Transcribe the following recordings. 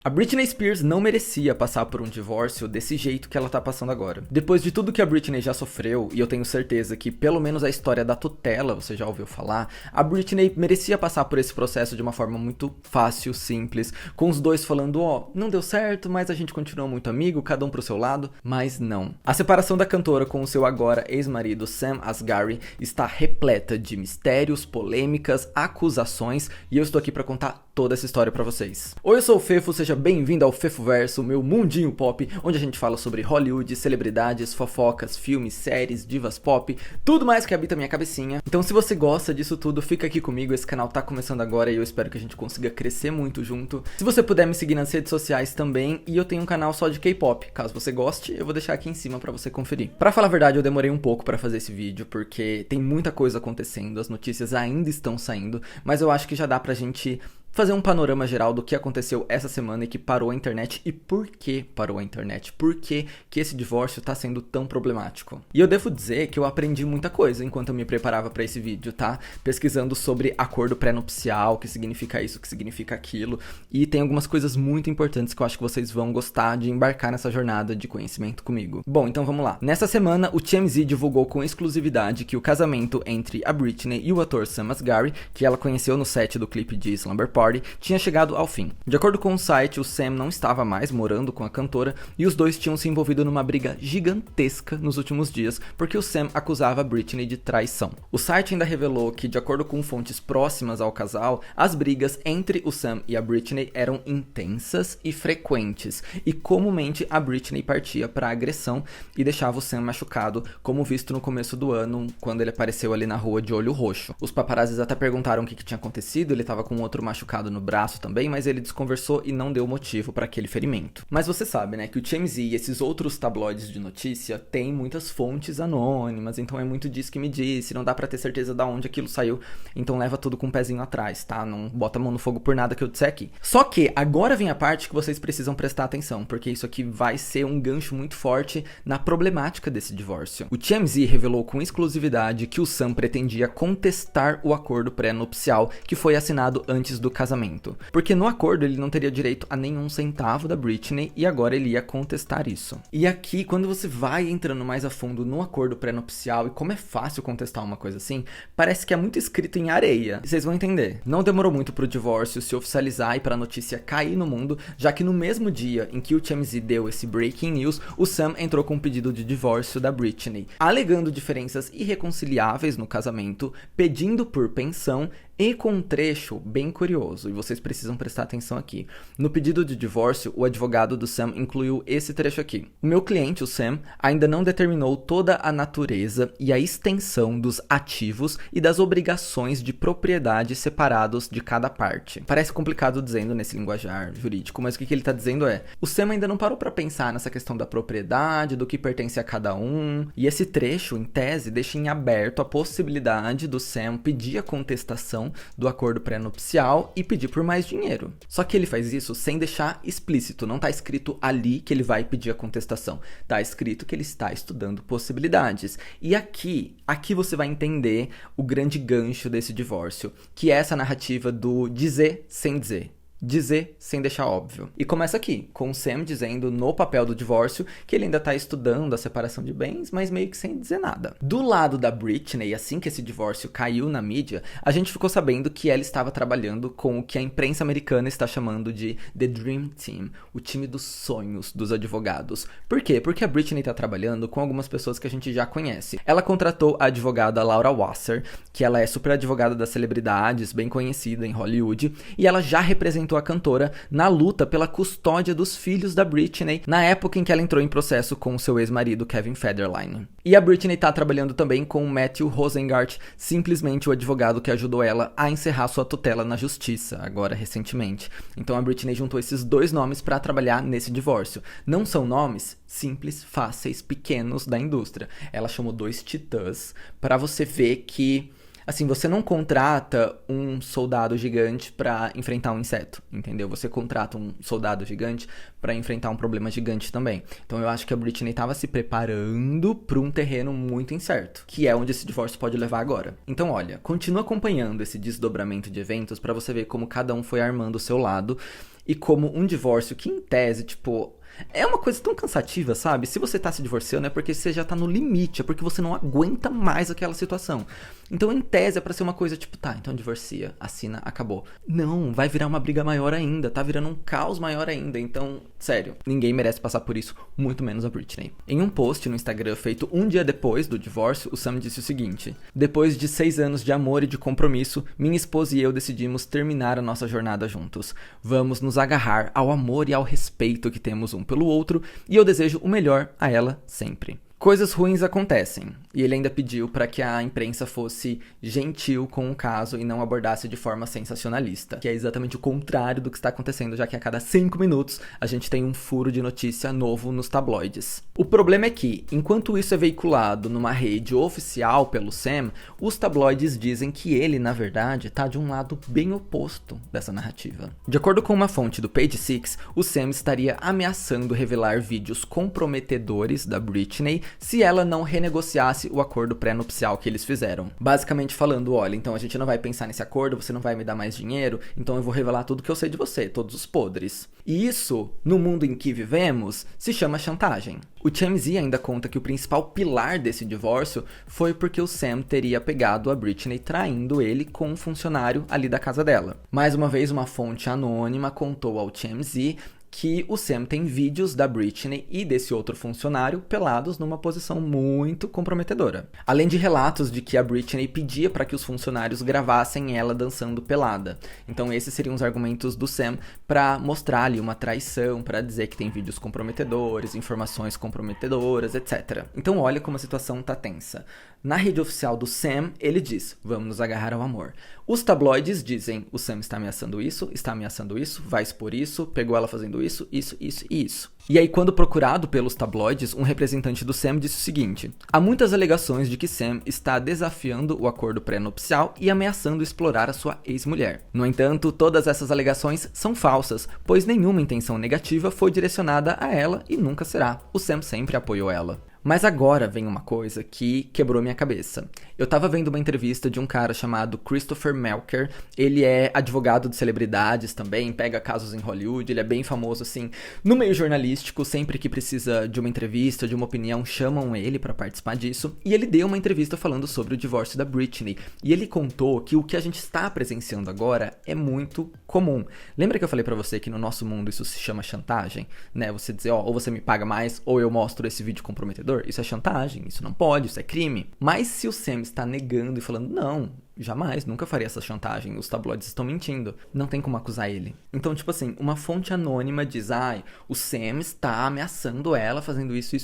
A Britney Spears não merecia passar por um divórcio desse jeito que ela tá passando agora. Depois de tudo que a Britney já sofreu, e eu tenho certeza que pelo menos a história da tutela você já ouviu falar, a Britney merecia passar por esse processo de uma forma muito fácil, simples, com os dois falando, não deu certo, mas a gente continua muito amigo, cada um pro seu lado, mas não. A separação da cantora com o seu agora ex-marido Sam Asghari está repleta de mistérios, polêmicas, acusações, e eu estou aqui pra contar toda essa história pra vocês. Oi, eu sou o Fefo, seja bem-vindo ao Fefoverso, meu mundinho pop, onde a gente fala sobre Hollywood, celebridades, fofocas, filmes, séries, divas pop, tudo mais que habita minha cabecinha. Então se você gosta disso tudo, fica aqui comigo, esse canal tá começando agora e eu espero que a gente consiga crescer muito junto. Se você puder me seguir nas redes sociais também, e eu tenho um canal só de K-pop, caso você goste, eu vou deixar aqui em cima pra você conferir. Pra falar a verdade, eu demorei um pouco pra fazer esse vídeo, porque tem muita coisa acontecendo, as notícias ainda estão saindo, mas eu acho que já dá pra gente fazer um panorama geral do que aconteceu essa semana e que parou a internet e por que parou a internet, por que esse divórcio tá sendo tão problemático. E eu devo dizer que eu aprendi muita coisa enquanto eu me preparava pra esse vídeo, tá? Pesquisando sobre acordo pré-nupcial, o que significa isso, o que significa aquilo, e tem algumas coisas muito importantes que eu acho que vocês vão gostar de embarcar nessa jornada de conhecimento comigo. Bom, então vamos lá. Nessa semana, o TMZ divulgou com exclusividade que o casamento entre a Britney e o ator Sam Asghari, que ela conheceu no set do clipe de Slumber Party, tinha chegado ao fim. De acordo com o site, o Sam não estava mais morando com a cantora e os dois tinham se envolvido numa briga gigantesca nos últimos dias, porque o Sam acusava a Britney de traição. O site ainda revelou que, de acordo com fontes próximas ao casal, as brigas entre o Sam e a Britney eram intensas e frequentes, e comumente a Britney partia para agressão e deixava o Sam machucado, como visto no começo do ano, quando ele apareceu ali na rua de olho roxo. Os paparazzis até perguntaram o que tinha acontecido, ele estava com outro machucado no braço também, mas ele desconversou e não deu motivo para aquele ferimento. Mas você sabe, né, que o TMZ e esses outros tabloides de notícia têm muitas fontes anônimas, então é muito disso que me disse, não dá pra ter certeza de onde aquilo saiu, então leva tudo com um pezinho atrás, tá? Não bota a mão no fogo por nada que eu disser aqui. Só que agora vem a parte que vocês precisam prestar atenção, porque isso aqui vai ser um gancho muito forte na problemática desse divórcio. O TMZ revelou com exclusividade que o Sam pretendia contestar o acordo pré-nupcial que foi assinado antes do casamento, porque no acordo ele não teria direito a nenhum centavo da Britney e agora ele ia contestar isso. E aqui, quando você vai entrando mais a fundo no acordo pré-nupcial e como é fácil contestar uma coisa assim, parece que é muito escrito em areia. Vocês vão entender. Não demorou muito pro divórcio se oficializar e pra notícia cair no mundo, já que no mesmo dia em que o TMZ deu esse breaking news, o Sam entrou com um pedido de divórcio da Britney, alegando diferenças irreconciliáveis no casamento, pedindo por pensão e com um trecho bem curioso, e vocês precisam prestar atenção aqui. No pedido de divórcio, o advogado do Sam incluiu esse trecho aqui. O meu cliente, o Sam, ainda não determinou toda a natureza e a extensão dos ativos e das obrigações de propriedade separados de cada parte. Parece complicado dizendo nesse linguajar jurídico, mas o que ele está dizendo é: o Sam ainda não parou para pensar nessa questão da propriedade, do que pertence a cada um, e esse trecho, em tese, deixa em aberto a possibilidade do Sam pedir a contestação do acordo pré-nupcial e pedir por mais dinheiro. Só que ele faz isso sem deixar explícito, não tá escrito ali que ele vai pedir a contestação, tá escrito que ele está estudando possibilidades. E aqui você vai entender o grande gancho desse divórcio, que é essa narrativa do dizer sem dizer. Dizer sem deixar óbvio. E começa aqui, com o Sam dizendo no papel do divórcio que ele ainda tá estudando a separação de bens, mas meio que sem dizer nada. Do lado da Britney, assim que esse divórcio caiu na mídia, a gente ficou sabendo que ela estava trabalhando com o que a imprensa americana está chamando de The Dream Team, o time dos sonhos dos advogados. Por quê? Porque a Britney tá trabalhando com algumas pessoas que a gente já conhece. Ela contratou a advogada Laura Wasser, que ela é super advogada das celebridades, bem conhecida em Hollywood, e ela já representou a cantora na luta pela custódia dos filhos da Britney na época em que ela entrou em processo com seu ex-marido Kevin Federline. E a Britney tá trabalhando também com o Matthew Rosengart, simplesmente o advogado que ajudou ela a encerrar sua tutela na justiça, agora recentemente. Então a Britney juntou esses dois nomes para trabalhar nesse divórcio. Não são nomes simples, fáceis, pequenos da indústria. Ela chamou dois titãs para você ver que assim, você não contrata um soldado gigante pra enfrentar um inseto, entendeu? Você contrata um soldado gigante pra enfrentar um problema gigante também. Então eu acho que a Britney tava se preparando pra um terreno muito incerto, que é onde esse divórcio pode levar agora. Então olha, continua acompanhando esse desdobramento de eventos pra você ver como cada um foi armando o seu lado e como um divórcio que, em tese, tipo, é uma coisa tão cansativa, sabe? Se você tá se divorciando é porque você já tá no limite, é porque você não aguenta mais aquela situação. Então, em tese, é pra ser uma coisa tipo, tá, então divorcia, assina, acabou. Não, vai virar uma briga maior ainda, tá virando um caos maior ainda. Então, sério, ninguém merece passar por isso, muito menos a Britney. Em um post no Instagram feito um dia depois do divórcio, o Sam disse o seguinte: depois de 6 anos de amor e de compromisso, minha esposa e eu decidimos terminar a nossa jornada juntos. Vamos nos agarrar ao amor e ao respeito que temos um pelo outro, e eu desejo o melhor a ela sempre. Coisas ruins acontecem, e ele ainda pediu para que a imprensa fosse gentil com o caso e não abordasse de forma sensacionalista, que é exatamente o contrário do que está acontecendo, já que a cada 5 minutos a gente tem um furo de notícia novo nos tabloides. O problema é que, enquanto isso é veiculado numa rede oficial pelo Sam, os tabloides dizem que ele, na verdade, está de um lado bem oposto dessa narrativa. De acordo com uma fonte do Page Six, o Sam estaria ameaçando revelar vídeos comprometedores da Britney se ela não renegociasse o acordo pré-nupcial que eles fizeram. Basicamente falando, olha, então a gente não vai pensar nesse acordo, você não vai me dar mais dinheiro, então eu vou revelar tudo que eu sei de você, todos os podres. E isso, no mundo em que vivemos, se chama chantagem. O TMZ ainda conta que o principal pilar desse divórcio foi porque o Sam teria pegado a Britney traindo ele com um funcionário ali da casa dela. Mais uma vez, uma fonte anônima contou ao TMZ que o Sam tem vídeos da Britney e desse outro funcionário pelados numa posição muito comprometedora. Além de relatos de que a Britney pedia para que os funcionários gravassem ela dançando pelada. Então esses seriam os argumentos do Sam para mostrar ali uma traição, para dizer que tem vídeos comprometedores, informações comprometedoras, etc. Então olha como a situação tá tensa. Na rede oficial do Sam, ele diz, vamos nos agarrar ao amor. Os tabloides dizem, o Sam está ameaçando isso, vai expor isso, pegou ela fazendo isso e isso. E aí, quando procurado pelos tabloides, um representante do Sam disse o seguinte: há muitas alegações de que Sam está desafiando o acordo pré-nupcial e ameaçando explorar a sua ex-mulher. No entanto, todas essas alegações são falsas, pois nenhuma intenção negativa foi direcionada a ela e nunca será. O Sam sempre apoiou ela. Mas agora vem uma coisa que quebrou minha cabeça. Eu tava vendo uma entrevista de um cara chamado Christopher Melker. Ele é advogado de celebridades também, pega casos em Hollywood, ele é bem famoso assim no meio jornalístico. Sempre que precisa de uma entrevista, de uma opinião, chamam ele pra participar disso. E ele deu uma entrevista falando sobre o divórcio da Britney. E ele contou que o que a gente está presenciando agora é muito comum. Lembra que eu falei pra você que no nosso mundo isso se chama chantagem? Né? Você dizer, ó, ou você me paga mais, ou eu mostro esse vídeo comprometedor. Isso é chantagem, isso não pode, isso é crime. Mas se o Sam está negando e falando, não, jamais, nunca faria essa chantagem, os tabloides estão mentindo, não tem como acusar ele. Então, tipo assim, uma fonte anônima diz, o Sam está ameaçando ela fazendo isso.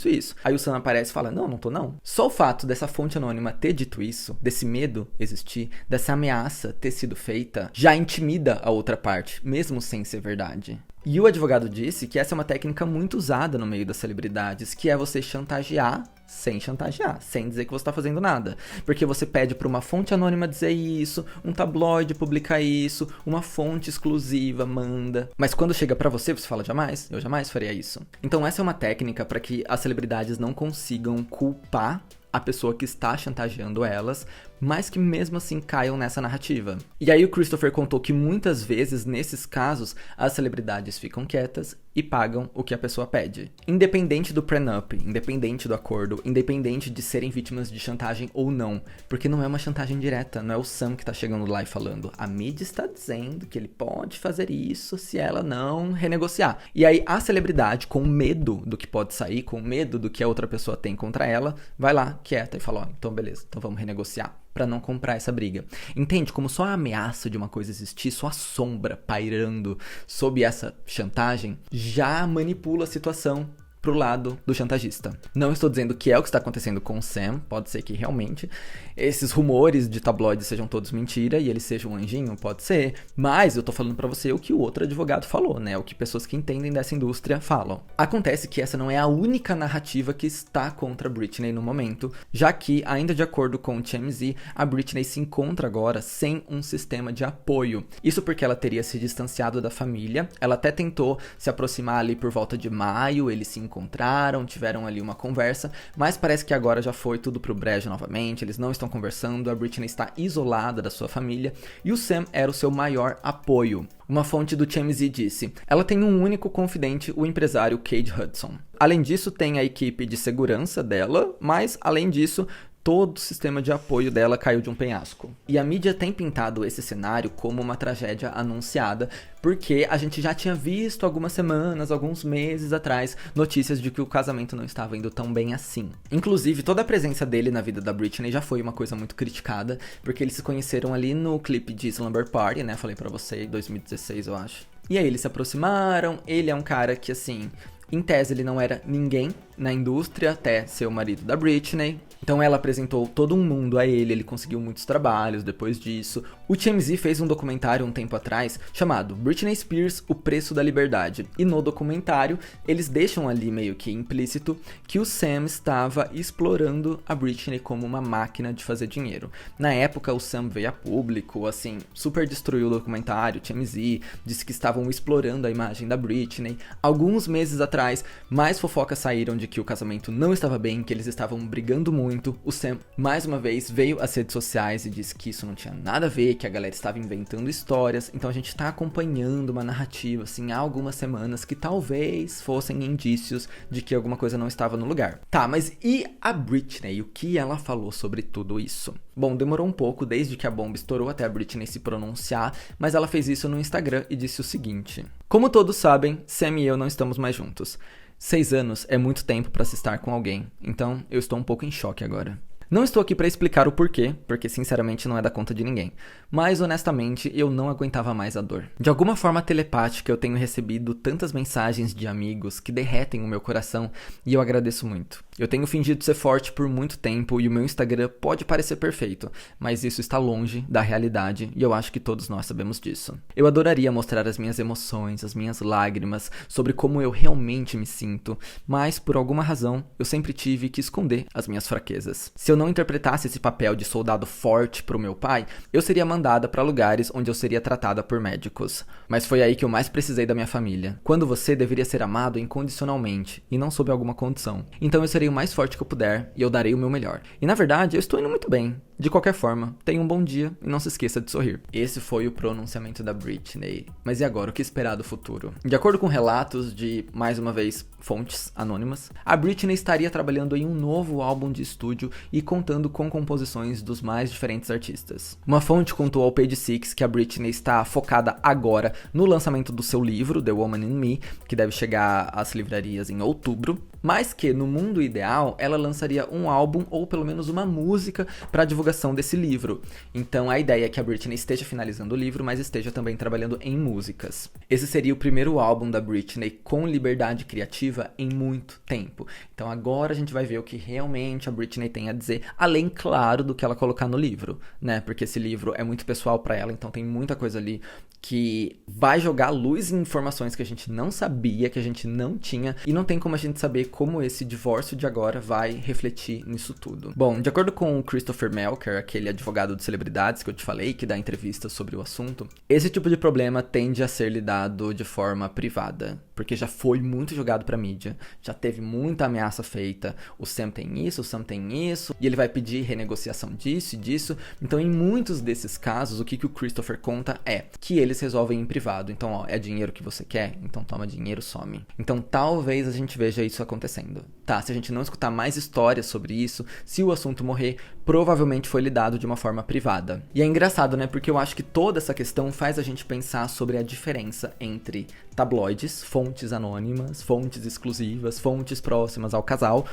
Aí o Sam aparece e fala, não tô não. Só o fato dessa fonte anônima ter dito isso, desse medo existir, dessa ameaça ter sido feita, já intimida a outra parte, mesmo sem ser verdade. E o advogado disse que essa é uma técnica muito usada no meio das celebridades, que é você chantagear, sem dizer que você está fazendo nada. Porque você pede para uma fonte anônima dizer isso, um tabloide publicar isso, uma fonte exclusiva manda. Mas quando chega para você, você fala, jamais? Eu jamais faria isso. Então essa é uma técnica para que as celebridades não consigam culpar a pessoa que está chantageando elas, mas que mesmo assim caiam nessa narrativa. E aí o Christopher contou que muitas vezes, nesses casos, as celebridades ficam quietas e pagam o que a pessoa pede. Independente do prenup, independente do acordo, independente de serem vítimas de chantagem ou não, porque não é uma chantagem direta, não é o Sam que tá chegando lá e falando, a mídia está dizendo que ele pode fazer isso se ela não renegociar. E aí a celebridade, com medo do que pode sair, com medo do que a outra pessoa tem contra ela, vai lá, quieta, e fala, então beleza, então vamos renegociar. Pra não comprar essa briga. Entende como só a ameaça de uma coisa existir, só a sombra pairando sob essa chantagem, já manipula a situação pro lado do chantagista. Não estou dizendo que é o que está acontecendo com o Sam, pode ser que realmente esses rumores de tabloides sejam todos mentira e ele seja um anjinho, pode ser, mas eu tô falando pra você o que o outro advogado falou, né, o que pessoas que entendem dessa indústria falam. Acontece que essa não é a única narrativa que está contra a Britney no momento, já que, ainda de acordo com o TMZ, a Britney se encontra agora sem um sistema de apoio. Isso porque ela teria se distanciado da família, ela até tentou se aproximar ali por volta de maio, eles se encontraram encontraram, tiveram ali uma conversa, mas parece que agora já foi tudo pro brejo novamente, eles não estão conversando, a Britney está isolada da sua família e o Sam era o seu maior apoio. Uma fonte do TMZ disse: ela tem um único confidente, o empresário Cade Hudson. Além disso, tem a equipe de segurança dela, mas além disso, todo o sistema de apoio dela caiu de um penhasco. E a mídia tem pintado esse cenário como uma tragédia anunciada, porque a gente já tinha visto algumas semanas, alguns meses atrás, notícias de que o casamento não estava indo tão bem assim. Inclusive, toda a presença dele na vida da Britney já foi uma coisa muito criticada, porque eles se conheceram ali no clipe de Slumber Party, né? Falei pra você, em 2016, eu acho. E aí eles se aproximaram, ele é um cara que, assim, em tese ele não era ninguém na indústria até ser o marido da Britney. Então ela apresentou todo um mundo a ele conseguiu muitos trabalhos depois disso. O TMZ fez um documentário um tempo atrás chamado Britney Spears, O Preço da Liberdade. E no documentário eles deixam ali meio que implícito que o Sam estava explorando a Britney como uma máquina de fazer dinheiro. Na época o Sam veio a público, assim, super destruiu o documentário, o TMZ, disse que estavam explorando a imagem da Britney. Alguns meses atrás, mais fofocas saíram de que o casamento não estava bem, que eles estavam brigando muito. O Sam, mais uma vez, veio às redes sociais e disse que isso não tinha nada a ver, que a galera estava inventando histórias. Então a gente está acompanhando uma narrativa, assim, há algumas semanas que talvez fossem indícios de que alguma coisa não estava no lugar. Tá, mas e a Britney? O que ela falou sobre tudo isso? Bom, demorou um pouco desde que a bomba estourou até a Britney se pronunciar, mas ela fez isso no Instagram e disse o seguinte: como todos sabem, Sam e eu não estamos mais juntos. 6 anos é muito tempo para se estar com alguém, então eu estou um pouco em choque agora. Não estou aqui para explicar o porquê, porque sinceramente não é da conta de ninguém, mas honestamente eu não aguentava mais a dor. De alguma forma telepática eu tenho recebido tantas mensagens de amigos que derretem o meu coração e eu agradeço muito. Eu tenho fingido ser forte por muito tempo e o meu Instagram pode parecer perfeito, mas isso está longe da realidade e eu acho que todos nós sabemos disso. Eu adoraria mostrar as minhas emoções, as minhas lágrimas, sobre como eu realmente me sinto, mas por alguma razão eu sempre tive que esconder as minhas fraquezas. Se eu não interpretasse esse papel de soldado forte pro meu pai, eu seria mandada para lugares onde eu seria tratada por médicos. Mas foi aí que eu mais precisei da minha família. Quando você deveria ser amado incondicionalmente e não sob alguma condição. Então eu serei o mais forte que eu puder e eu darei o meu melhor. E na verdade, eu estou indo muito bem. De qualquer forma, tenha um bom dia e não se esqueça de sorrir. Esse foi o pronunciamento da Britney. Mas e agora, o que esperar do futuro? De acordo com relatos de, mais uma vez, fontes anônimas, a Britney estaria trabalhando em um novo álbum de estúdio e contando com composições dos mais diferentes artistas. Uma fonte contou ao Page Six que a Britney está focada agora no lançamento do seu livro, The Woman in Me, que deve chegar às livrarias em outubro, mas que, no mundo ideal, ela lançaria um álbum ou pelo menos uma música para a divulgação desse livro. Então a ideia é que a Britney esteja finalizando o livro, mas esteja também trabalhando em músicas. Esse seria o primeiro álbum da Britney com liberdade criativa em muito tempo. Então agora a gente vai ver o que realmente a Britney tem a dizer, além, claro, do que ela colocar no livro, né? Porque esse livro é muito pessoal para ela, então tem muita coisa ali que vai jogar luz em informações que a gente não sabia, que a gente não tinha, e não tem como a gente saber como esse divórcio de agora vai refletir nisso tudo. Bom, de acordo com o Christopher Melker, aquele advogado de celebridades que eu te falei, que dá entrevistas sobre o assunto, esse tipo de problema tende a ser lidado de forma privada, porque já foi muito jogado pra mídia, já teve muita ameaça feita, o Sam tem isso, o Sam tem isso, e ele vai pedir renegociação disso e disso. Então em muitos desses casos, o que o Christopher conta é que eles resolvem em privado. Então, ó, é dinheiro que você quer? Então toma dinheiro, some. Então talvez a gente veja isso acontecendo. Tá, se a gente não escutar mais histórias sobre isso, se o assunto morrer, provavelmente foi lidado de uma forma privada. E é engraçado, né? Porque eu acho que toda essa questão faz a gente pensar sobre a diferença entre tabloides, fontes anônimas, fontes exclusivas, fontes próximas ao casal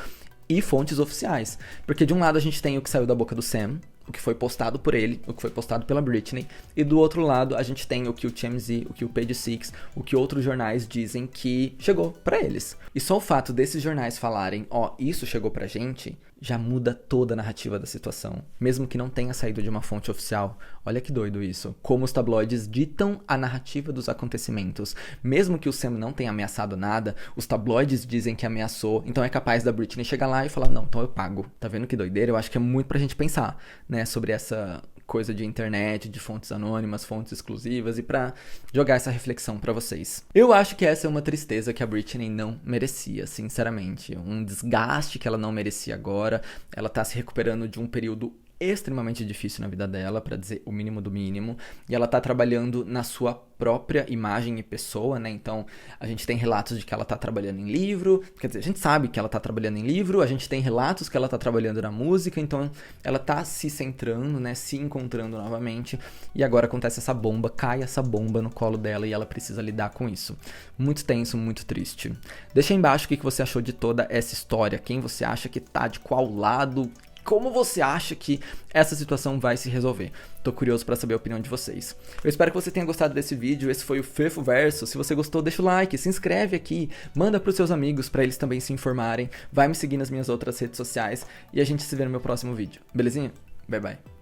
e fontes oficiais. Porque de um lado a gente tem o que saiu da boca do Sam, o que foi postado por ele, o que foi postado pela Britney, e do outro lado a gente tem o que o TMZ, o que o Page Six, o que outros jornais dizem que chegou pra eles. E só o fato desses jornais falarem, ó, isso chegou pra gente, já muda toda a narrativa da situação, mesmo que não tenha saído de uma fonte oficial. Olha que doido isso, como os tabloides ditam a narrativa dos acontecimentos. Mesmo que o Sam não tenha ameaçado nada, os tabloides dizem que ameaçou, então é capaz da Britney chegar lá e falar, não, então eu pago. Tá vendo que doideira? Eu acho que é muito pra gente pensar, né, sobre essa coisa de internet, de fontes anônimas, fontes exclusivas, e pra jogar essa reflexão pra vocês. Eu acho que essa é uma tristeza que a Britney não merecia, sinceramente. Um desgaste que ela não merecia agora. Ela tá se recuperando de um período extremamente difícil na vida dela, pra dizer o mínimo do mínimo, e ela tá trabalhando na sua própria imagem e pessoa, né? Então, a gente tem relatos de que ela tá trabalhando em livro, quer dizer, a gente sabe que ela tá trabalhando em livro, a gente tem relatos que ela tá trabalhando na música, então ela tá se centrando, né? Se encontrando novamente, e agora acontece essa bomba, cai essa bomba no colo dela e ela precisa lidar com isso. Muito tenso, muito triste. Deixa aí embaixo o que você achou de toda essa história, quem você acha que tá de qual lado, como você acha que essa situação vai se resolver? Tô curioso pra saber a opinião de vocês. Eu espero que você tenha gostado desse vídeo. Esse foi o Fefoverso. Se você gostou, deixa o like, se inscreve aqui, manda pros seus amigos pra eles também se informarem. Vai me seguir nas minhas outras redes sociais e a gente se vê no meu próximo vídeo. Belezinha? Bye, bye.